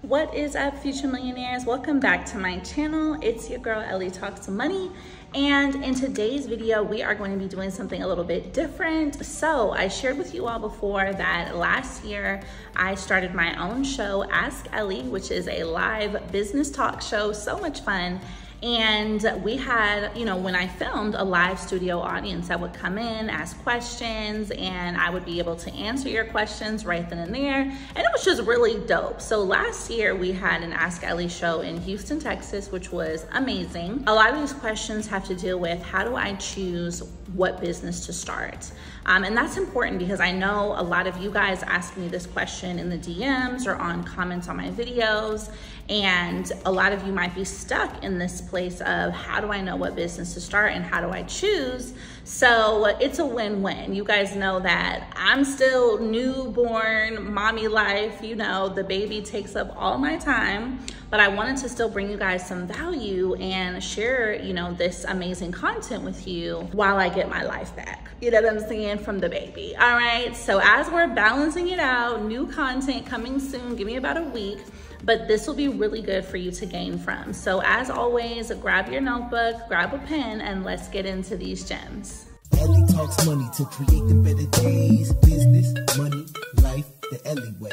What is up, Future Millionaires? Welcome back to my channel. It's your girl, Ellie Talks Money. And in today's video, we are going to be doing something a little bit different. So I shared with you all before that last year, I started my own show, Ask Ellie, which is a live business talk show. So much fun. And we had, when I filmed, a live studio audience that would come in, ask questions, and I would be able to answer your questions right then and there. And it was just really dope. So last year we had an Ask Ellie show in Houston, Texas, which was amazing. A lot of these questions have to deal with how do I choose what business to start? And that's important because I know a lot of you guys ask me this question in the DMs or on comments on my videos. And a lot of you might be stuck in this place of how do I know what business to start and how do I choose? So it's a win-win. You guys know that I'm still newborn, mommy life, the baby takes up all my time, but I wanted to still bring you guys some value and share, this amazing content with you while I get my life back. You know what I'm saying? From the baby. All right. So as we're balancing it out, new content coming soon, give me about a week. But this will be really good for you to gain from. So as always, grab your notebook, grab a pen, and let's get into these gems. Ellie talks money to create the better days. Business, money, life, the Ellie way.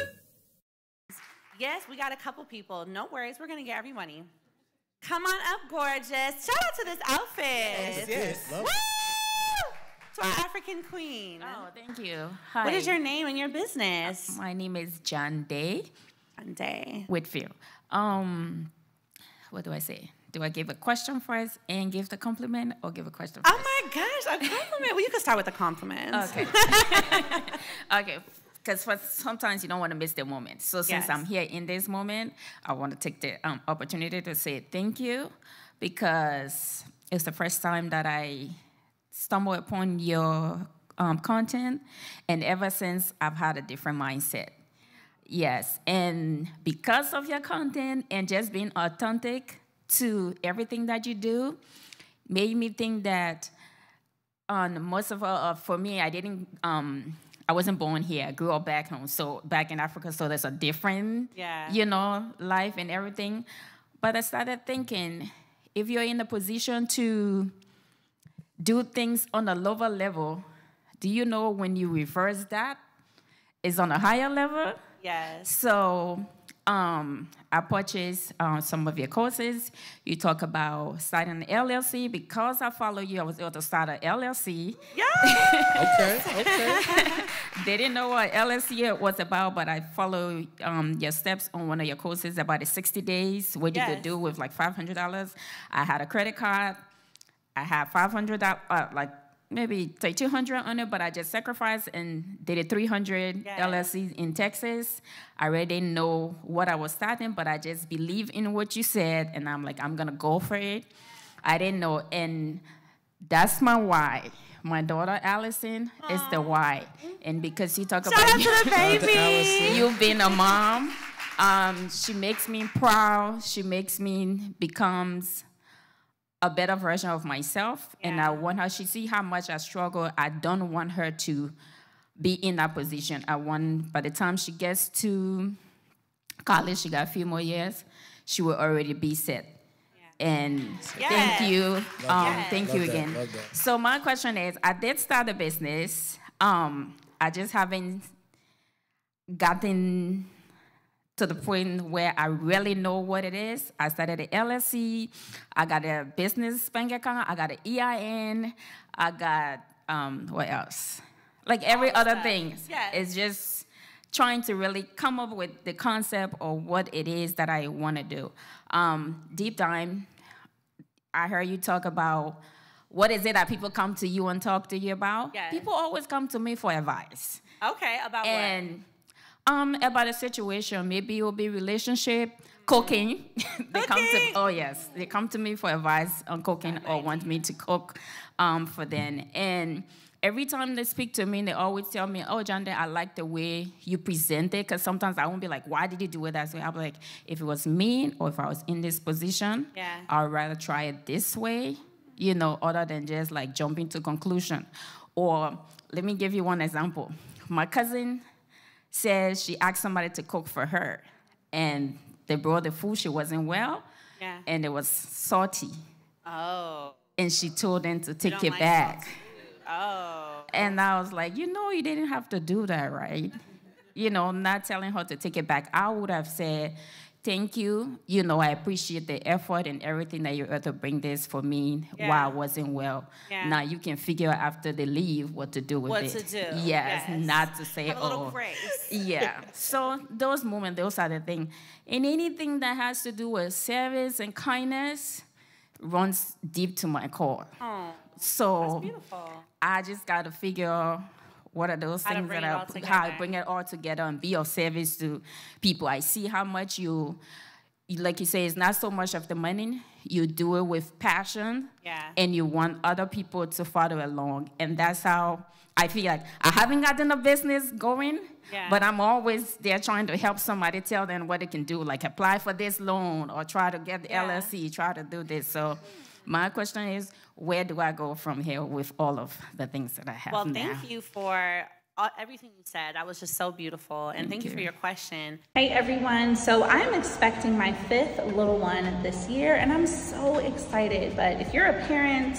Yes, we got a couple people. No worries, we're gonna get every money. Come on up, gorgeous. Shout out to this outfit. Yes. Woo! To our African queen. Oh, thank you. Hi. What is your name and your business? My name is John Day. Day. Whitfield. What do I say? Do I give a question first and give the compliment, or give a question first? Oh my gosh, a compliment. Well, you can start with the compliments. Okay. Okay, because sometimes you don't want to miss the moment. So since I'm here in this moment, I want to take the opportunity to say thank you, because it's the first time that I stumbled upon your content, and ever since I've had a different mindset. Yes, and because of your content and just being authentic to everything that you do, made me think that most of all, for me, I wasn't born here. I grew up back home, so back in Africa, so there's a different, life and everything. But I started thinking, if you're in a position to do things on a lower level, do you know when you reverse that, it's on a higher level? Yes. So I purchased some of your courses. You talk about starting an LLC. Because I follow you, I was able to start an LLC. Yeah. Okay. They didn't know what LLC was about, but I follow your steps on one of your courses about the 60 days, what you could do with like $500. I had a credit card. I had $500, maybe say 200 on it, but I just sacrificed and did a 300 LLC in Texas. I really didn't know what I was starting, but I just believe in what you said, and I'm like, I'm gonna go for it. I didn't know, and that's my why. My daughter Allison is the why, and because you talk about Shout out to the baby. You being a mom, she makes me proud. She makes me becomes a better version of myself, and I want her, she see how much I struggle. I don't want her to be in that position. I want, by the time she gets to college, she got a few more years, she will already be set. And thank you. Thank you again. So my question is, I did start a business. I just haven't gotten to the point where I really know what it is. I started an LLC. I got a business bank account. I got an EIN. I got, what else? Like every other thing. It's just trying to really come up with the concept of what it is that I want to do. Deep dive, I heard you talk about what is it that people come to you and talk to you about? People always come to me for advice. Okay, about what? About a situation, maybe it will be relationship, cooking. They come to me for advice on cooking or want me to cook for them. And every time they speak to me, they always tell me, oh, John, I like the way you present it, because sometimes I won't be like, why did you do it that way? I'll be like, if it was me or if I was in this position, I'd rather try it this way, other than just like jumping to conclusion. Or let me give you one example. My cousin says she asked somebody to cook for her, and they brought the food. She wasn't well, and it was salty. Oh. And she told them to take it back. Oh. And I was like, you know, you didn't have to do that, right? You know, not telling her to take it back. I would have said, thank you. You know, I appreciate the effort and everything that you had to bring this for me while I wasn't well. Yeah. Now you can figure out after they leave what to do with it. What to do. Yes, not to say, have a little grace. Yeah. So those moments, those are the things. And anything that has to do with service and kindness runs deep to my core. Oh, so that's beautiful. I just got to figure out what are those things that how I bring it all together and be of service to people. I see how much you, like you say, it's not so much of the money. You do it with passion, and you want other people to follow along. And that's how I feel like I haven't gotten a business going, but I'm always there trying to help somebody, tell them what they can do, like apply for this loan or try to get the LLC, try to do this. So my question is, where do I go from here with all of the things that I have now? Well, thank you for everything you said. That was just so beautiful. And thank you for your question. Hey, everyone. So I'm expecting my 5th little one this year, and I'm so excited. But if you're a parent,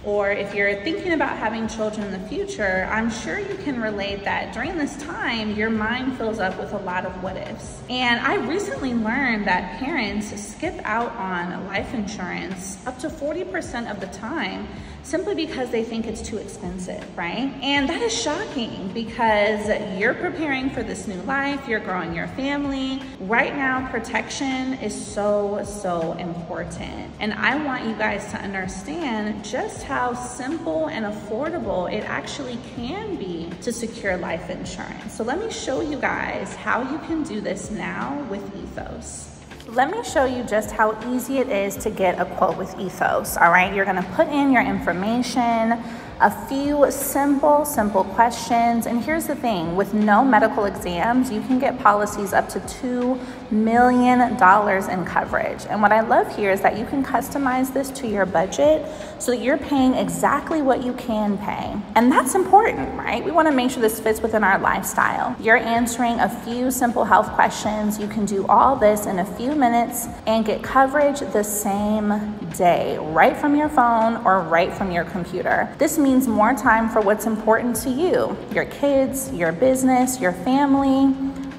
or if you're thinking about having children in the future, I'm sure you can relate that during this time, your mind fills up with a lot of what ifs. And I recently learned that parents skip out on life insurance up to 40% of the time simply because they think it's too expensive, right? And that is shocking because you're preparing for this new life, you're growing your family. Right now, protection is so, so important. And I want you guys to understand just how simple and affordable it actually can be to secure life insurance. So let me show you guys how you can do this now with Ethos. Let me show you just how easy it is to get a quote with Ethos, all right? You're gonna put in your information, a few simple questions. And here's the thing, with no medical exams, you can get policies up to $2 million in coverage. And what I love here is that you can customize this to your budget so that you're paying exactly what you can pay. And that's important, right? We wanna make sure this fits within our lifestyle. You're answering a few simple health questions. You can do all this in a few minutes and get coverage the same day, right from your phone or right from your computer. This means more time for what's important to you, your kids, your business, your family.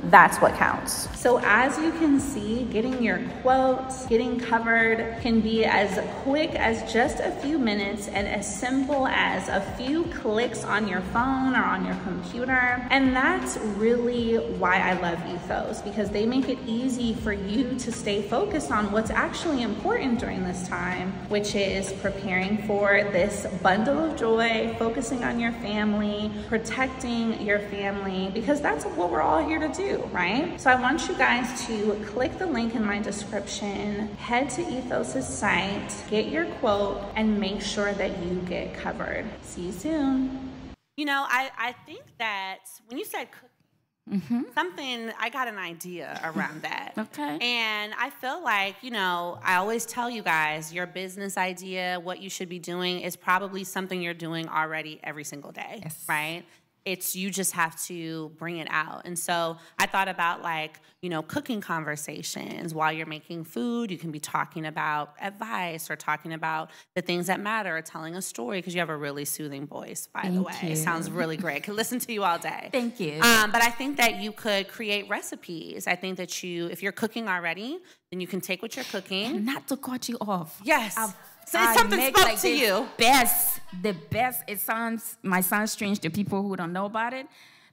That's what counts. So as you can see, getting your quotes, getting covered can be as quick as just a few minutes and as simple as a few clicks on your phone or on your computer. And that's really why I love Ethos, because they make it easy for you to stay focused on what's actually important during this time, which is preparing for this bundle of joy, focusing on your family, protecting your family, because that's what we're all here to do, right? So I want you guys to click the link in my description, head to Ethos's site, get your quote, and make sure that you get covered. See you soon. You know, I think that when you said cooking, I got an idea around that. Okay. And I feel like, you know, I always tell you guys, your business idea, what you should be doing is probably something you're doing already every single day, right? It's, you just have to bring it out. And so I thought about, like, you know, cooking conversations while you're making food. You can be talking about advice or talking about the things that matter or telling a story, because you have a really soothing voice, by the way. It sounds really great. I could listen to you all day. Thank you. But I think that you could create recipes. I think that if you're cooking already, then you can take what you're cooking. And not to cut you off. Yes. So something spoke to you. The best, might sound strange to people who don't know about it,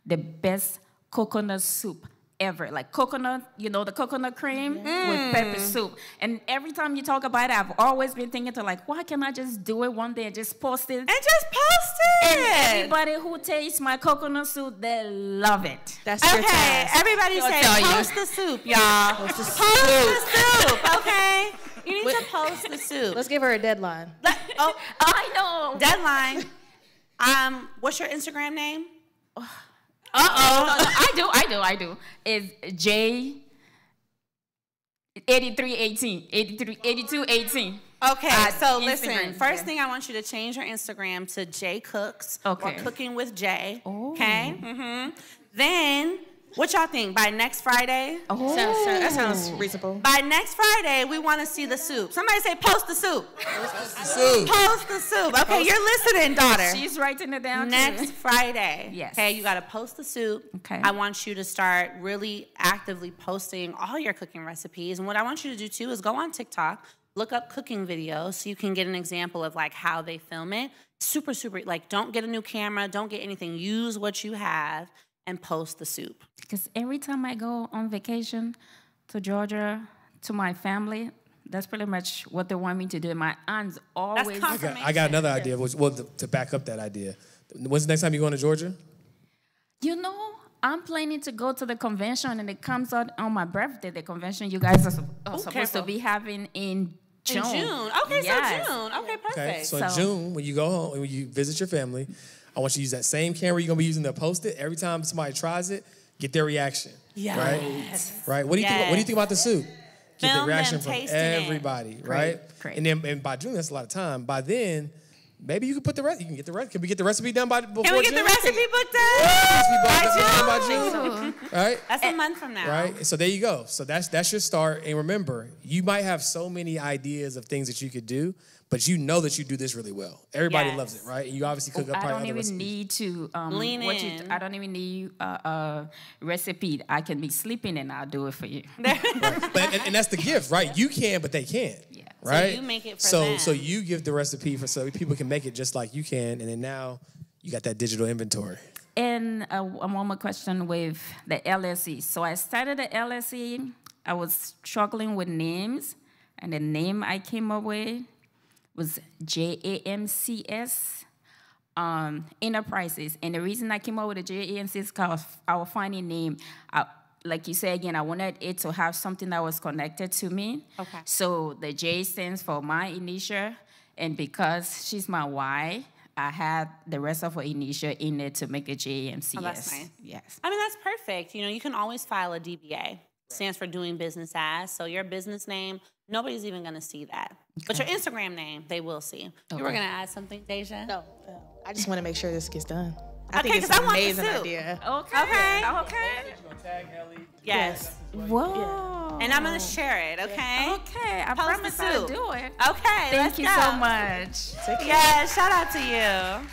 the best coconut soup ever. Like coconut, you know, the coconut cream with pepper soup. And every time you talk about it, I've always been thinking to, like, why can't I just do it one day and just post it? And everybody who tastes my coconut soup, they love it. That's your task. Everybody say, post the soup, y'all. Post the soup, okay? You need to post the soup. Let's give her a deadline. I know. Deadline. What's your Instagram name? I do. It's J 8218. Okay, so listen. Instagram, first thing, I want you to change your Instagram to J Cooks or Cooking with J. Oh. Okay. Then What y'all think? By next Friday? Oh, that sounds reasonable. By next Friday, we want to see the soup. Somebody say, post the soup. Post the soup. Post the soup. Okay, you're listening, daughter. She's writing it down next Friday. Yes. Okay, you got to post the soup. Okay. I want you to start really actively posting all your cooking recipes. And what I want you to do, too, is go on TikTok, look up cooking videos so you can get an example of, like, how they film it. Super, super, like, don't get a new camera. Don't get anything. Use what you have and post the soup. Because every time I go on vacation to Georgia, to my family, that's pretty much what they want me to do. My aunt's always... I got another idea, well, to back up that idea. When's the next time you're going to Georgia? You know, I'm planning to go to the convention, and it comes out on my birthday, the convention you guys are supposed to be having in June. In June. Okay, yes. So June. Okay, perfect. Okay, so in June, when you go home, when you visit your family, I want you to use that same camera you're going to be using to post it. Every time somebody tries it, get their reaction. Yes. Right? What do you think? What do you think about the soup? Get the reaction from everybody, right? Great. And by June, that's a lot of time. By then, maybe you can put the recipe. You can get the recipe. Can we get the recipe done by before June? Can we get the recipe booked by June? Right? That's a month from now. Right? So there you go. So that's your start. And remember, you might have so many ideas of things that you could do, but you know that you do this really well. Everybody loves it, right? And you obviously cook up probably other recipes. I don't even need to lean in. I don't even need a recipe. I can be sleeping and I'll do it for you. Right. And that's the gift, right? You can, but they can't. Yeah. Right? So you make it for them. So you give the recipe so people can make it just like you can, and then now you got that digital inventory. And one more question with the LLC. So I started the LLC. I was struggling with names, and the name I came up with was JAMCS Enterprises. And the reason I came up with the JAMCS is because our funny name, like you say again, I wanted it to have something that was connected to me. Okay. So the J stands for my initial, and because she's my Y, I had the rest of her initial in it to make a JMCS. Oh, that's nice. Yes. I mean, that's perfect. You know, you can always file a DBA. Stands for doing business as. So your business name, nobody's even going to see that. Okay. But your Instagram name, they will see. Okay. You were going to add something, Deja? No. I just want to make sure this gets done. I think it's an amazing idea. Okay. Okay. You're gonna tag Ellie. Yes. Whoa. Yeah. And I'm going to share it, okay? Okay. I Post promise I'll do it. Okay, Thank you so much. Yeah, shout out to you.